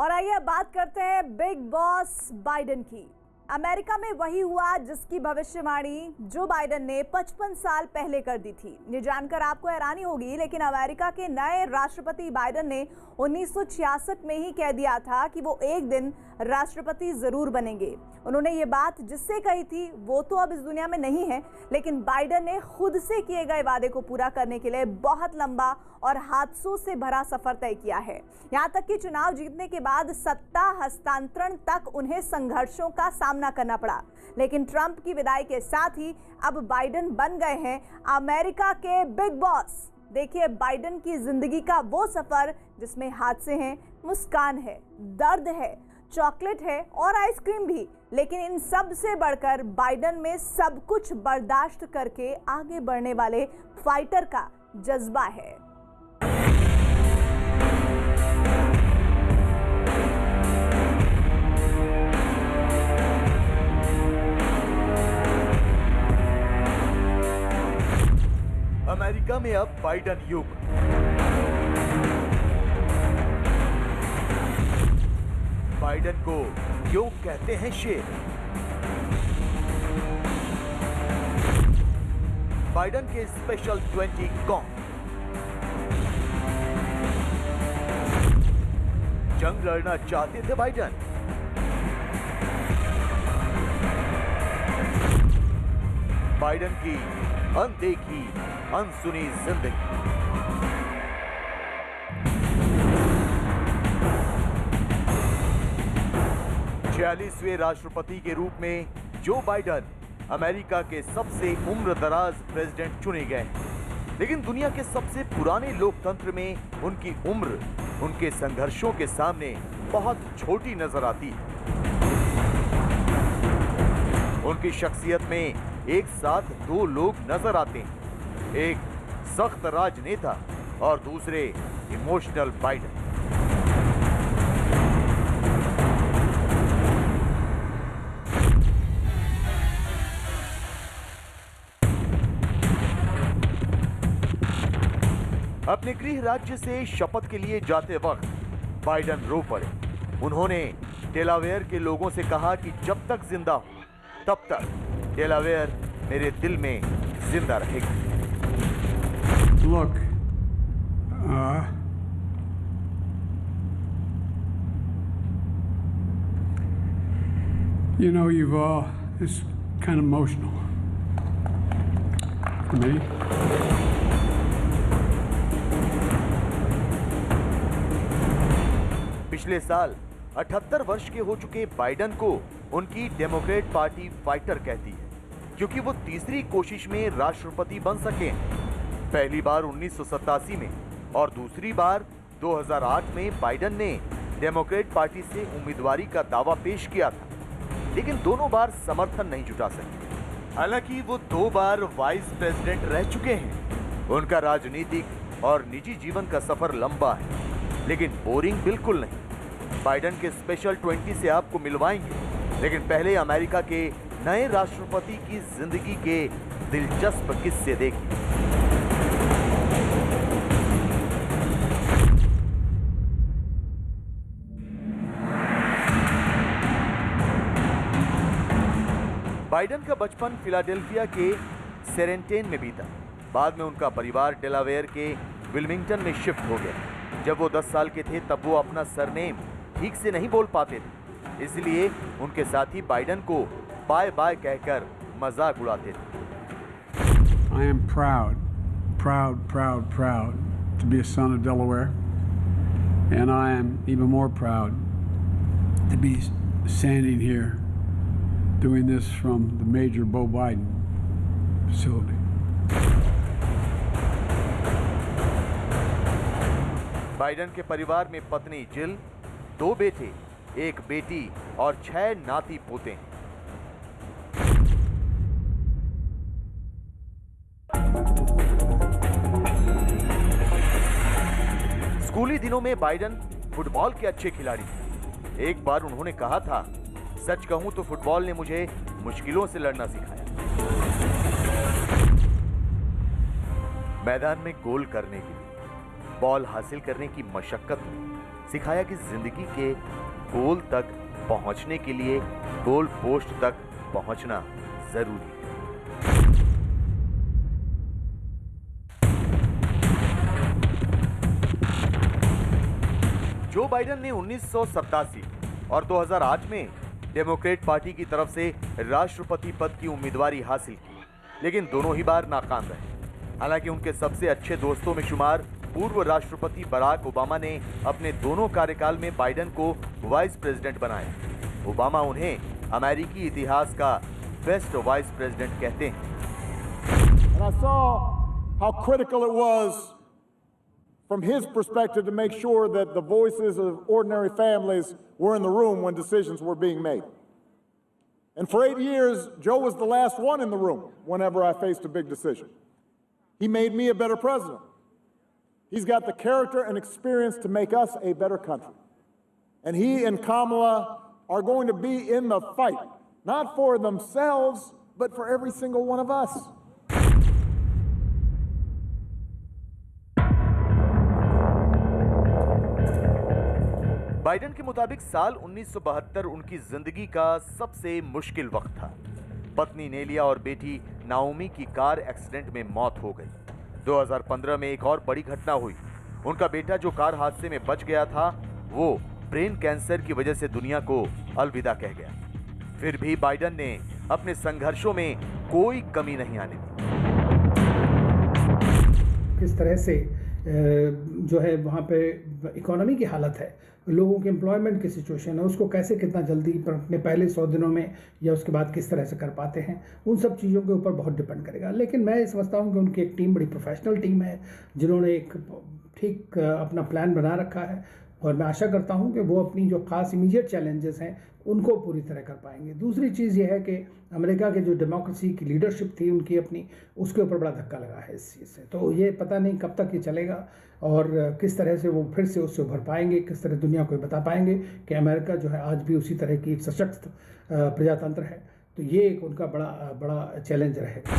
और आइए अब बात करते हैं बिग बॉस बाइडेन की। अमेरिका में वही हुआ जिसकी भविष्यवाणी जो बाइडेन ने 55 साल पहले कर दी थी। ये जानकर आपको हैरानी होगी, लेकिन अमेरिका के नए राष्ट्रपति बाइडेन ने 1966 में ही कह दिया था कि वो एक दिन राष्ट्रपति जरूर बनेंगे। उन्होंने ये बात जिससे कही थी वो तो अब इस दुनिया में नहीं है, लेकिन बाइडेन ने खुद से किए गए वादे को पूरा करने के लिए बहुत लंबा और हादसों से भरा सफर तय किया है। यहाँ तक कि चुनाव जीतने के बाद सत्ता हस्तांतरण तक उन्हें संघर्षों का सामना करना पड़ा, लेकिन ट्रंप की विदाई के साथ ही अब बाइडेन बन गए हैं अमेरिका के बिग बॉस। देखिए बाइडेन की जिंदगी का वो सफर जिसमें हादसे हैं, मुस्कान है, दर्द है, चॉकलेट है और आइसक्रीम भी, लेकिन इन सब से बढ़कर बाइडेन में सब कुछ बर्दाश्त करके आगे बढ़ने वाले फाइटर का जज्बा है। अमेरिका में अब बाइडेन युग। बाइडेन को क्यों कहते हैं शेर? बाइडेन के स्पेशल 20 कौन? जंग लड़ना चाहते थे बाइडेन? बाइडेन की अनदेखी अनसुनी जिंदगी। 46वें राष्ट्रपति के रूप में जो बाइडेन अमेरिका के सबसे उम्रदराज प्रेसिडेंट चुने गए, लेकिन दुनिया के सबसे पुराने लोकतंत्र में उनकी उम्र उनके संघर्षों के सामने बहुत छोटी नजर आती है। उनकी शख्सियत में एक साथ दो लोग नजर आते हैं, एक सख्त राजनेता और दूसरे इमोशनल बाइडेन। अपने गृह राज्य से शपथ के लिए जाते वक्त बाइडेन रो पड़े। उन्होंने डेलावेयर के लोगों से कहा कि जब तक जिंदा हूं तब तक डेलावेयर मेरे दिल में जिंदा रहेगा। Look, you know, it's kind of emotional for me. पिछले साल 78 वर्ष के हो चुके बाइडेन को उनकी डेमोक्रेट पार्टी फाइटर कहती है, क्योंकि वो तीसरी कोशिश में राष्ट्रपति बन सके। पहली बार 1987 में और दूसरी बार 2008 में बाइडेन ने डेमोक्रेट पार्टी से उम्मीदवारी का दावा पेश किया था, लेकिन दोनों बार समर्थन नहीं जुटा सके। हालांकि वो 2 बार वाइस प्रेसिडेंट रह चुके हैं। उनका राजनीतिक और निजी जीवन का सफर लंबा है, लेकिन बोरिंग बिल्कुल नहीं। बाइडेन के स्पेशल 20 से आपको मिलवाएंगे, लेकिन पहले अमेरिका के नए राष्ट्रपति की जिंदगी के दिलचस्प किस्से देखिए। बाइडेन का बचपन फिलाडेल्फिया के सेरेंटेन में बीता। बाद में उनका परिवार डेलावेयर के विल्मिंगटन में शिफ्ट हो गया। जब वो 10 साल के थे तब वो अपना सरनेम ठीक से नहीं बोल पाते थे, इसलिए उनके साथी बाइडेन को बाय बाय कहकर मजाक उड़ाते थे। I am proud to be a son of Delaware, and I am even more proud to be standing here doing this from the Major Beau Biden facility. Biden के परिवार में पत्नी जिल, 2 बेटे, 1 बेटी और 6 नाती पोते हैं। स्कूली दिनों में बाइडेन फुटबॉल के अच्छे खिलाड़ी थे। एक बार उन्होंने कहा था, सच कहूं तो फुटबॉल ने मुझे मुश्किलों से लड़ना सिखाया। मैदान में गोल करने के लिए बॉल हासिल करने की मशक्कत में सिखाया कि जिंदगी के गोल तक पहुंचने के लिए गोल पोस्ट तक पहुंचना जरूरी है। जो बाइडेन ने 1987 और 2008 में डेमोक्रेट पार्टी की तरफ से राष्ट्रपति पद की उम्मीदवारी हासिल की, लेकिन दोनों ही बार नाकाम रहे। हालांकि उनके सबसे अच्छे दोस्तों में शुमार पूर्व राष्ट्रपति बराक ओबामा ने अपने दोनों कार्यकाल में बाइडेन को वाइस प्रेसिडेंट बनाया। ओबामा उन्हें अमेरिकी इतिहास का बेस्ट वाइस प्रेसिडेंट कहते हैं। And I saw how critical it was from his perspective to make sure that the voices of ordinary families were in the room when decisions were being made. And for 8 years, Joe was the last one in the room whenever I faced a big decision. He made me a better president. He's got the character and experience to make us a better country. And he and Kamala are going to be in the fight, not for themselves, but for every single one of us. Biden के मुताबिक साल 1972 उनकी जिंदगी का सबसे मुश्किल वक्त था। पत्नी नेलिया और बेटी नाओमी की कार एक्सीडेंट में मौत हो गई। 2015 में एक और बड़ी घटना हुई। उनका बेटा जो कार हादसे में बच गया था, वो ब्रेन कैंसर की वजह से दुनिया को अलविदा कह गया। फिर भी बाइडेन ने अपने संघर्षों में कोई कमी नहीं आने दी। किस तरह से जो है वहाँ पे इकोनॉमी की हालत है, लोगों के एम्प्लॉयमेंट की सिचुएशन है, उसको कैसे कितना जल्दी अपने पहले 100 दिनों में या उसके बाद किस तरह से कर पाते हैं, उन सब चीज़ों के ऊपर बहुत डिपेंड करेगा। लेकिन मैं समझता हूँ कि उनकी एक टीम बड़ी प्रोफेशनल टीम है, जिन्होंने एक ठीक अपना प्लान बना रखा है, और मैं आशा करता हूँ कि वो अपनी जो खास इमीडिएट चैलेंजेस हैं उनको पूरी तरह कर पाएंगे। दूसरी चीज़ ये है कि अमेरिका के जो डेमोक्रेसी की लीडरशिप थी उनकी अपनी, उसके ऊपर बड़ा धक्का लगा है इस चीज़ से। तो ये पता नहीं कब तक ये चलेगा और किस तरह से वो फिर से उससे उभर पाएंगे, किस तरह दुनिया को बता पाएंगे कि अमेरिका जो है आज भी उसी तरह की एक सशक्त प्रजातंत्र है। तो ये एक उनका बड़ा चैलेंज रहेगा।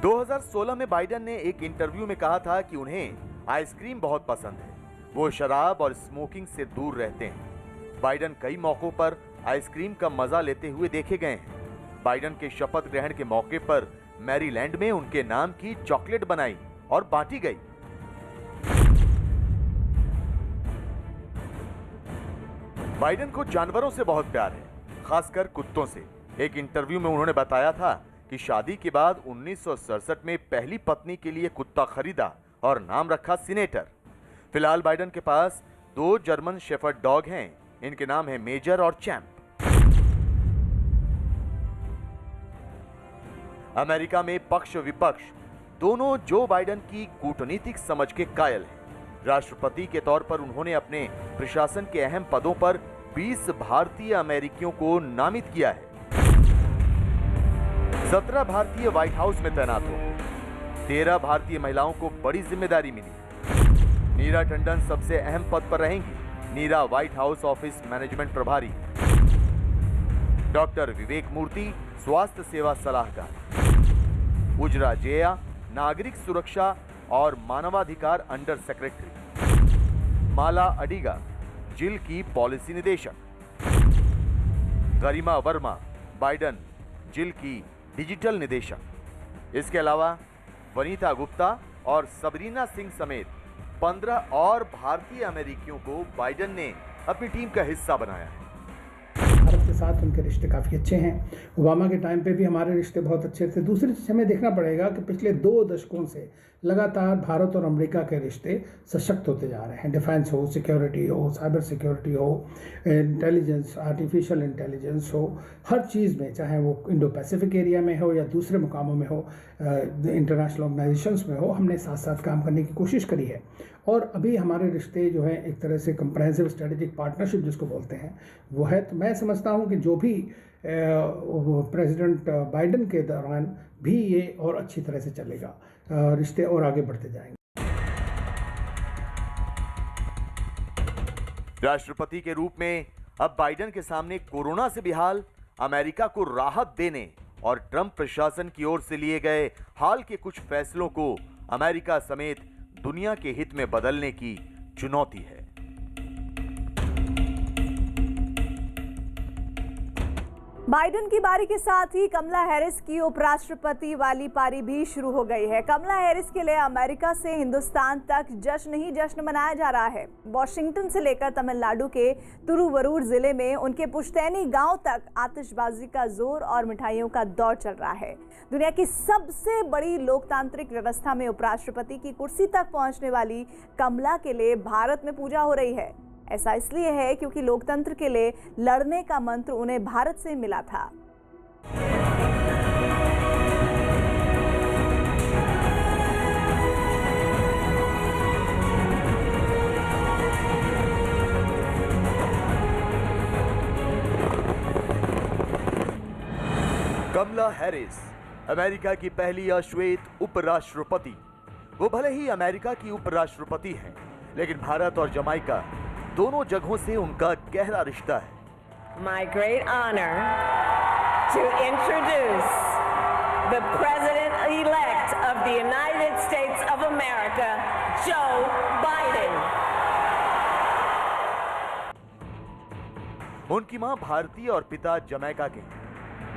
2016 में बाइडेन ने एक इंटरव्यू में कहा था कि उन्हें आइसक्रीम बहुत पसंद है, वो शराब और स्मोकिंग से दूर रहते हैं। बाइडेन कई मौकों पर आइसक्रीम का मजा लेते हुए देखे गए हैं। बाइडेन के शपथ ग्रहण के मौके पर मैरीलैंड में उनके नाम की चॉकलेट बनाई और बांटी गई। बाइडेन को जानवरों से बहुत प्यार है, खासकर कुत्तों से। एक इंटरव्यू में उन्होंने बताया था कि शादी के बाद 1967 में पहली पत्नी के लिए कुत्ता खरीदा और नाम रखा सीनेटर। फिलहाल बाइडेन के पास 2 जर्मन शेफर्ड डॉग हैं। इनके नाम है मेजर और चैंप। अमेरिका में पक्ष विपक्ष दोनों जो बाइडेन की कूटनीतिक समझ के कायल हैं। राष्ट्रपति के तौर पर उन्होंने अपने प्रशासन के अहम पदों पर 20 भारतीय अमेरिकियों को नामित किया है। 17 भारतीय व्हाइट हाउस में तैनात हो गए। 13 भारतीय महिलाओं को बड़ी जिम्मेदारी मिली। नीरा टंडन सबसे अहम पद पर रहेंगी। नीरा व्हाइट हाउस ऑफिस मैनेजमेंट प्रभारी, डॉक्टर विवेक मूर्ति स्वास्थ्य सेवा सलाहकार, उजरा जेया नागरिक सुरक्षा और मानवाधिकार अंडर सेक्रेटरी, माला अडिगा जिल की पॉलिसी निदेशक, गरिमा वर्मा बाइडेन जिल की डिजिटल निदेशक। इसके अलावा वनीता गुप्ता और सबरीना सिंह समेत 15 और भारतीय अमेरिकियों को बाइडेन ने अपनी टीम का हिस्सा बनाया है। भारत के साथ उनके रिश्ते काफ़ी अच्छे हैं। ओबामा के टाइम पे भी हमारे रिश्ते बहुत अच्छे थे। दूसरी चीज़ हमें देखना पड़ेगा कि पिछले 2 दशकों से लगातार भारत और अमेरिका के रिश्ते सशक्त होते जा रहे हैं। डिफेंस हो, सिक्योरिटी हो, साइबर सिक्योरिटी हो, इंटेलिजेंस, आर्टिफिशियल इंटेलिजेंस हो, हर चीज़ में, चाहे वो इंडो पैसिफिक एरिया में हो या दूसरे मुकामों में हो, इंटरनेशनल ऑर्गेनाइजेशंस में हो, हमने साथ साथ काम करने की कोशिश करी है। और अभी हमारे रिश्ते जो हैं एक तरह से कंप्रेहेंसिव स्ट्रेटेजिक पार्टनरशिप जिसको बोलते हैं वो है। तो मैं समझता हूँ कि जो भी प्रेसिडेंट बाइडेन के दौरान भी ये और अच्छी तरह से चलेगा, रिश्ते और आगे बढ़ते जाएंगे। राष्ट्रपति के रूप में अब बाइडेन के सामने कोरोना से बेहाल अमेरिका को राहत देने और ट्रंप प्रशासन की ओर से लिए गए हाल के कुछ फैसलों को अमेरिका समेत दुनिया के हित में बदलने की चुनौती है। बाइडेन की बारी के साथ ही कमला हैरिस की उपराष्ट्रपति वाली पारी भी शुरू हो गई है। कमला हैरिस के लिए अमेरिका से हिंदुस्तान तक जश्न ही जश्न मनाया जा रहा है। वॉशिंगटन से लेकर तमिलनाडु के तिरुवरूर जिले में उनके पुश्तैनी गांव तक आतिशबाजी का जोर और मिठाइयों का दौर चल रहा है। दुनिया की सबसे बड़ी लोकतांत्रिक व्यवस्था में उपराष्ट्रपति की कुर्सी तक पहुंचने वाली कमला के लिए भारत में पूजा हो रही है। ऐसा इसलिए है क्योंकि लोकतंत्र के लिए लड़ने का मंत्र उन्हें भारत से मिला था। कमला हैरिस अमेरिका की पहली अश्वेत उपराष्ट्रपति। वो भले ही अमेरिका की उपराष्ट्रपति हैं, लेकिन भारत और जमाइका दोनों जगहों से उनका गहरा रिश्ता है। My great honor to introduce the President-elect of the United States of America, Joe Biden. उनकी मां भारतीय और पिता जमैका के।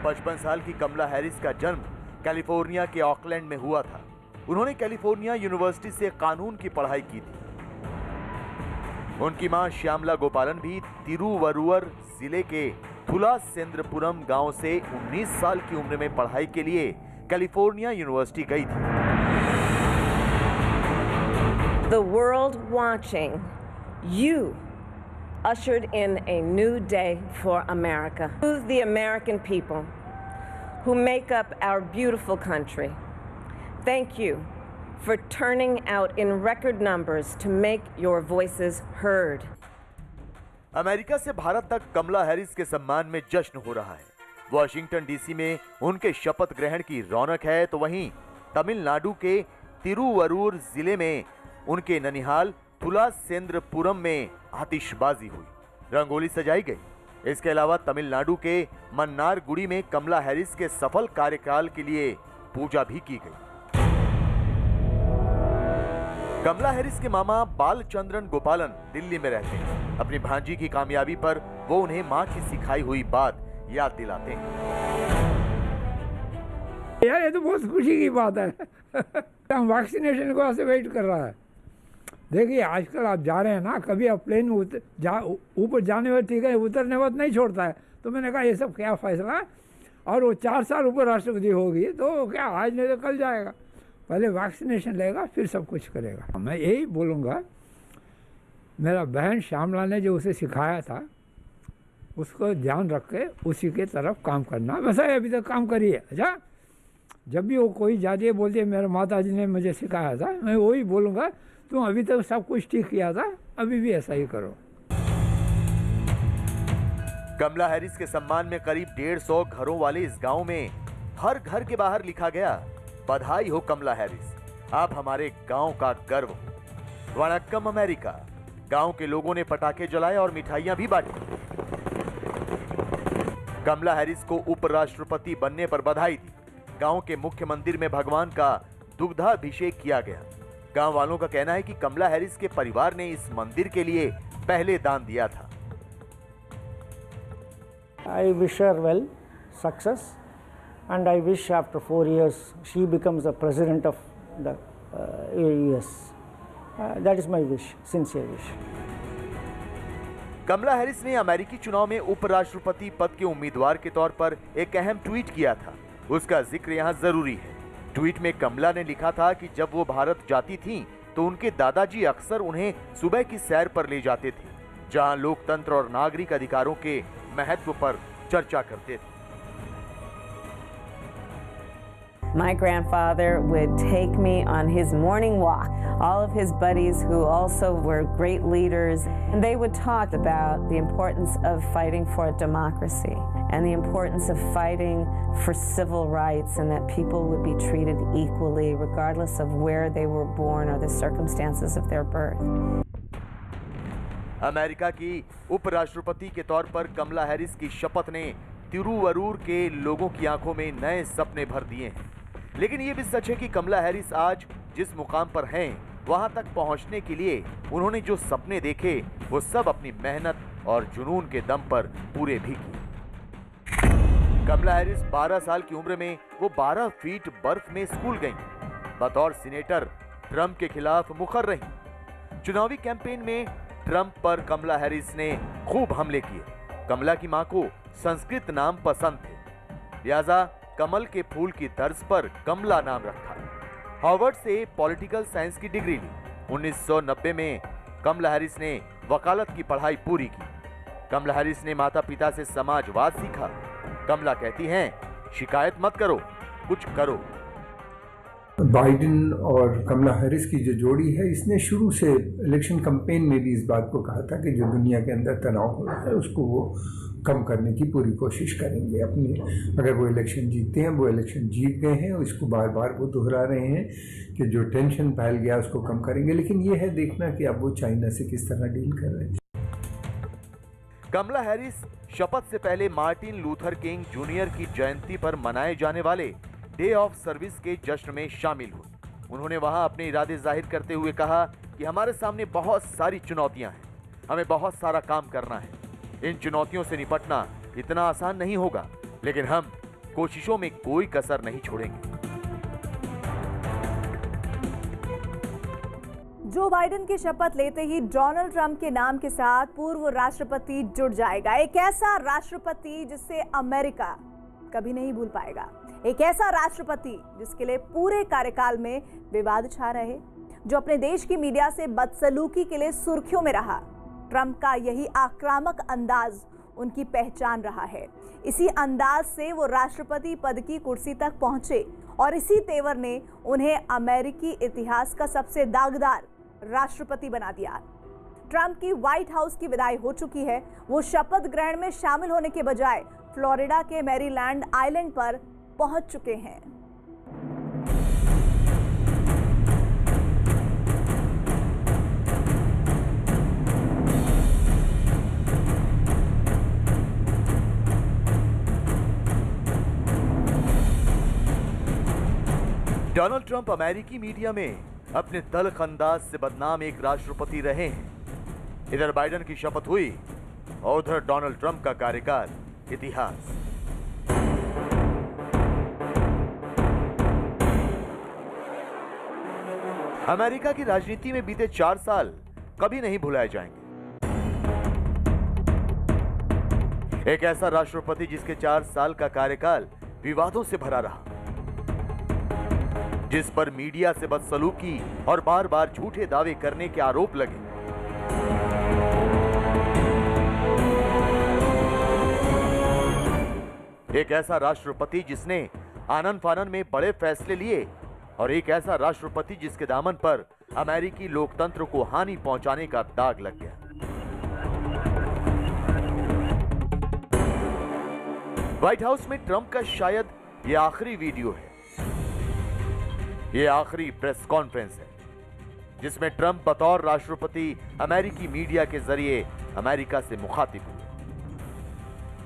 55 साल की कमला हैरिस का जन्म कैलिफोर्निया के ऑकलैंड में हुआ था। उन्होंने कैलिफोर्निया यूनिवर्सिटी से कानून की पढ़ाई की थी। उनकी मां श्यामला गोपालन भी तिरुवरूर जिले के थुलासेंद्रपुरम गांव से 19 साल की उम्र में पढ़ाई के लिए कैलिफोर्निया यूनिवर्सिटी गई थी। The world watching, you ushered in a new day for America. To the American people who make up our beautiful country, thank you for turning out in record numbers to make your voices heard. America से भारत तक कमला Harris के सम्मान में जश्न हो रहा है। Washington DC में उनके शपथ ग्रहण की रौनक है, तो वहीं तमिलनाडु के तिरुवरूर जिले में उनके ननिहाल थुलासेंद्रपुरम में आतिशबाजी हुई, रंगोली सजाई गई। इसके अलावा तमिलनाडु के मन्नारगुडी में कमला हैरिस के सफल कार्यकाल के लिए पूजा भी की गई। कमला हैरिस के मामा बालचंद्रन गोपालन दिल्ली में रहते हैं। अपनी भांजी की कामयाबी पर वो उन्हें मां की सिखाई हुई बात याद दिलाते हैं। यार ये तो बहुत खुशी की बात है। हम वैक्सीनेशन को ऐसे वेट कर रहा है। देखिए आजकल आप जा रहे हैं ना, कभी आप प्लेन में ऊपर जाने में ठीक है, उतरने वक्त नहीं छोड़ता है। तो मैंने कहा ये सब क्या फैसला है, और वो 4 साल ऊपर राष्ट्रपति होगी तो क्या आज नहीं तो कल जाएगा। पहले वैक्सीनेशन लेगा फिर सब कुछ करेगा। मैं यही बोलूँगा, मेरा बहन श्यामला ने जो उसे सिखाया था उसको ध्यान रख के उसी के तरफ काम करना। वैसा ही अभी तक काम करिए। अच्छा, जब भी वो कोई जाती है बोलती है मेरे माता जी ने मुझे सिखाया था, मैं वही बोलूँगा तुम अभी तक सब कुछ ठीक किया था, अभी भी ऐसा ही करो। कमला हैरिस के सम्मान में करीब 150 घरों वाले इस गांव में हर घर के बाहर लिखा गया, बधाई हो कमला हैरिस, आप हमारे गांव का गर्व हो। वनक्कम अमेरिका। गांव के लोगों ने पटाखे जलाए और मिठाइयां भी बांटी। कमला हैरिस को उपराष्ट्रपति बनने पर बधाई दी। गांव के मुख्य मंदिर में भगवान का दुग्धाभिषेक किया गया। गांव वालों का कहना है कि कमला हैरिस के परिवार ने इस मंदिर के लिए पहले दान दिया था। I wish her well, success, and I wish after 4 years she becomes the president of the US. That is my wish, sincere wish. Kamala Harris ने अमेरिकी चुनाव में उपराष्ट्रपति पद के उम्मीदवार के तौर पर एक अहम ट्वीट किया था। उसका जिक्र यहाँ जरूरी है। ट्वीट में कमला ने लिखा था कि जब वो भारत जाती थीं, तो उनके दादाजी अक्सर उन्हें सुबह की सैर पर ले जाते थे, जहां लोकतंत्र और नागरिक अधिकारों के महत्व पर चर्चा करते थे। My grandfather would take me on his morning walk. All of his buddies who also were great leaders, and they would talk about the importance of fighting for democracy and the importance of fighting for civil rights and that people would be treated equally regardless of where they were born or the circumstances of their birth. America की उपराष्ट्रपति के तौर पर कमला Harris की शपथ ने तिरुवरूर के लोगों की आंखों में नए सपने भर दिए हैं। लेकिन ये भी सच है कि कमला हैरिस आज जिस मुकाम पर हैं, वहां तक पहुंचने के लिए उन्होंने जो सपने देखे वो सब अपनी मेहनत और जुनून के दम पर पूरे भी किए। कमला हैरिस 12 साल की उम्र में वो 12 फीट बर्फ में स्कूल गईं। बतौर सीनेटर ट्रंप के खिलाफ मुखर रहीं। चुनावी कैंपेन में ट्रंप पर कमला हैरिस ने खूब हमले किए। कमला की मां को संस्कृत नाम पसंद थे, लिहाजा कमल के फूल की तर्ज पर कमला नाम रखा। हार्वर्ड से पॉलिटिकल साइंस की डिग्री ली। 1990 में कमला हैरिस ने वकालत की पढ़ाई पूरी की। कमला हैरिस ने माता पिता से समाजवाद सीखा। कमला कहती हैं, शिकायत मत करो, कुछ करो। बाइडेन और कमला हैरिस की जो जोड़ी है, इसने शुरू से इलेक्शन कैंपेन में भी इस बात को कहा था कि जो दुनिया के अंदर तनाव हो रहा है उसको वो कम करने की पूरी कोशिश करेंगे। अपने अगर वो इलेक्शन जीतते हैं, वो इलेक्शन जीत गए हैं, इसको बार बार वो दोहरा रहे हैं कि जो टेंशन फैल गया उसको कम करेंगे। लेकिन ये है देखना कि अब वो चाइना से किस तरह डील कर रहे हैं। कमला हैरिस शपथ से पहले मार्टिन लूथर किंग जूनियर की जयंती पर मनाए जाने वाले डे ऑफ सर्विस के जश्न में शामिल हुए। उन्होंने वहां अपने इरादे जाहिर करते हुए कहा कि हमारे सामने बहुत सारी चुनौतियां हैं, हमें बहुत सारा काम करना है। इन चुनौतियों से निपटना इतना आसान नहीं होगा, लेकिन हम कोशिशों में कोई कसर नहीं छोड़ेंगे। जो बाइडेन की शपथ लेते ही डोनाल्ड ट्रंप के नाम के साथ पूर्व राष्ट्रपति जुड़ जाएगा। एक ऐसा राष्ट्रपति जिससे अमेरिका कभी नहीं भूल पाएगा। एक ऐसा राष्ट्रपति जिसके लिए पूरे कार्यकाल में विवाद छा रहे, जो अपने देश की मीडिया से बदसलूकी के लिए सुर्खियों में रहा। ट्रंप का यही आक्रामक अंदाज उनकी पहचान रहा है। इसी अंदाज से वो राष्ट्रपति पद की कुर्सी तक पहुंचे और इसी तेवर ने उन्हें अमेरिकी इतिहास का सबसे दागदार राष्ट्रपति बना दिया। ट्रंप की व्हाइट हाउस की विदाई हो चुकी है। वो शपथ ग्रहण में शामिल होने के बजाय फ्लोरिडा के मैरीलैंड आइलैंड पर पहुंच चुके हैं। डोनाल्ड ट्रंप अमेरिकी मीडिया में अपने तल्ख अंदाज से बदनाम एक राष्ट्रपति रहे हैं। इधर बाइडेन की शपथ हुई और उधर डोनाल्ड ट्रंप का कार्यकाल इतिहास। अमेरिका की राजनीति में बीते 4 साल कभी नहीं भुलाए जाएंगे। एक ऐसा राष्ट्रपति जिसके 4 साल का कार्यकाल विवादों से भरा रहा, जिस पर मीडिया से बदसलूकी और बार बार झूठे दावे करने के आरोप लगे। एक ऐसा राष्ट्रपति जिसने आनन फानन में बड़े फैसले लिए और एक ऐसा राष्ट्रपति जिसके दामन पर अमेरिकी लोकतंत्र को हानि पहुंचाने का दाग लग गया। व्हाइट हाउस में ट्रंप का शायद ये आखिरी वीडियो है, ये आखिरी प्रेस कॉन्फ्रेंस है जिसमें ट्रंप बतौर राष्ट्रपति अमेरिकी मीडिया के जरिए अमेरिका से मुखातिब हुए।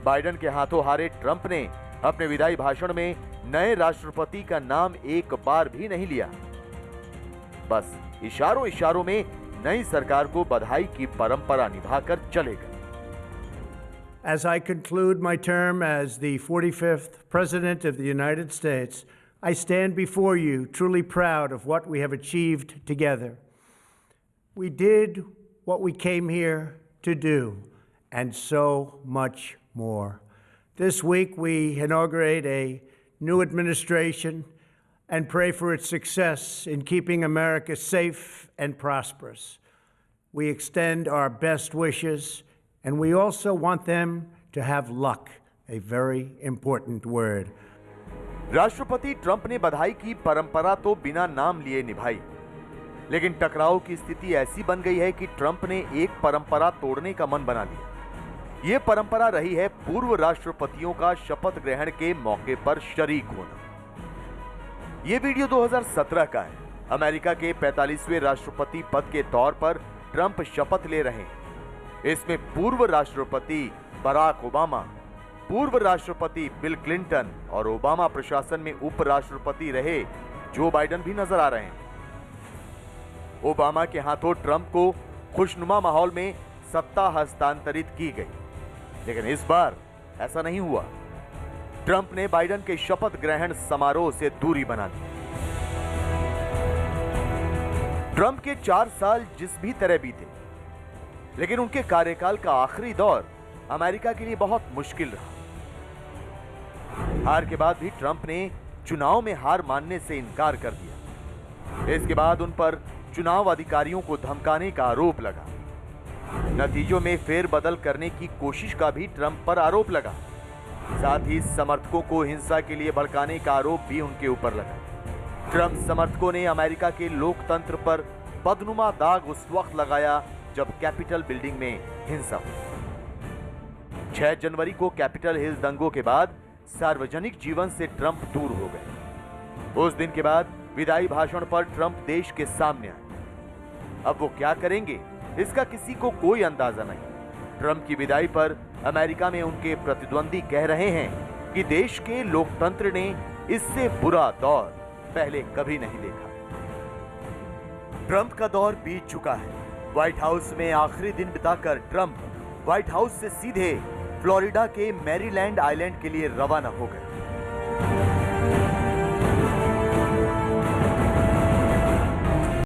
बाइडेन के हाथों हारे ट्रंप ने अपने विदाई भाषण में नए राष्ट्रपति का नाम एक बार भी नहीं लिया। बस इशारों इशारों में नई सरकार को बधाई की परंपरा निभाकर चले गए। As I conclude my term as the 45th President of the United States, I stand before you truly proud of what we have achieved together. We did what we came here to do, and so much more. This week we inaugurate a new administration and pray for its success in keeping America safe and prosperous. We extend our best wishes, and we also want them to have luck, a very important word. राष्ट्रपति Trump ने बधाई की परंपरा तो बिना नाम लिए निभाई, लेकिन टकराव की स्थिति ऐसी बन गई है कि ट्रंप ने एक परंपरा तोड़ने का मन बना लिया। यह परंपरा रही है पूर्व राष्ट्रपतियों का शपथ ग्रहण के मौके पर शरीक होना। यह वीडियो 2017 का है। अमेरिका के 45वें राष्ट्रपति पद के तौर पर ट्रंप शपथ ले रहे हैं। इसमें पूर्व राष्ट्रपति बराक ओबामा, पूर्व राष्ट्रपति बिल क्लिंटन और ओबामा प्रशासन में उपराष्ट्रपति रहे जो बाइडेन भी नजर आ रहे हैं। ओबामा के हाथों ट्रंप को खुशनुमा माहौल में सत्ता हस्तांतरित की गई, लेकिन इस बार ऐसा नहीं हुआ। ट्रंप ने बाइडेन के शपथ ग्रहण समारोह से दूरी बना ली। ट्रंप के 4 साल जिस भी तरह बीते, लेकिन उनके कार्यकाल का आखिरी दौर अमेरिका के लिए बहुत मुश्किल रहा। हार के बाद भी ट्रंप ने चुनाव में हार मानने से इनकार कर दिया। इसके बाद उन पर चुनाव अधिकारियों को धमकाने का आरोप लगा। नतीजों में फेरबदल करने की कोशिश का भी ट्रंप पर आरोप लगा। साथ ही समर्थकों को हिंसा के लिए भड़काने का आरोप भी उनके ऊपर लगा। ट्रंप समर्थकों ने अमेरिका के लोकतंत्र पर बदनुमा दाग उस वक्त लगाया जब कैपिटल बिल्डिंग में हिंसा हुई। 6 जनवरी को कैपिटल हिल दंगों के बाद सार्वजनिक जीवन से ट्रंप दूर हो गए। उस दिन के बाद विदाई भाषण पर ट्रंप देश के सामने आए। अब वो क्या करेंगे इसका किसी को कोई अंदाजा नहीं। ट्रंप की विदाई पर अमेरिका में उनके प्रतिद्वंदी कह रहे हैं कि देश के लोकतंत्र ने इससे बुरा दौर पहले कभी नहीं देखा। ट्रंप का दौर बीत चुका है। व्हाइट हाउस में आखिरी दिन बिताकर ट्रंप व्हाइट हाउस से सीधे फ्लोरिडा के मैरीलैंड आइलैंड के लिए रवाना हो गए।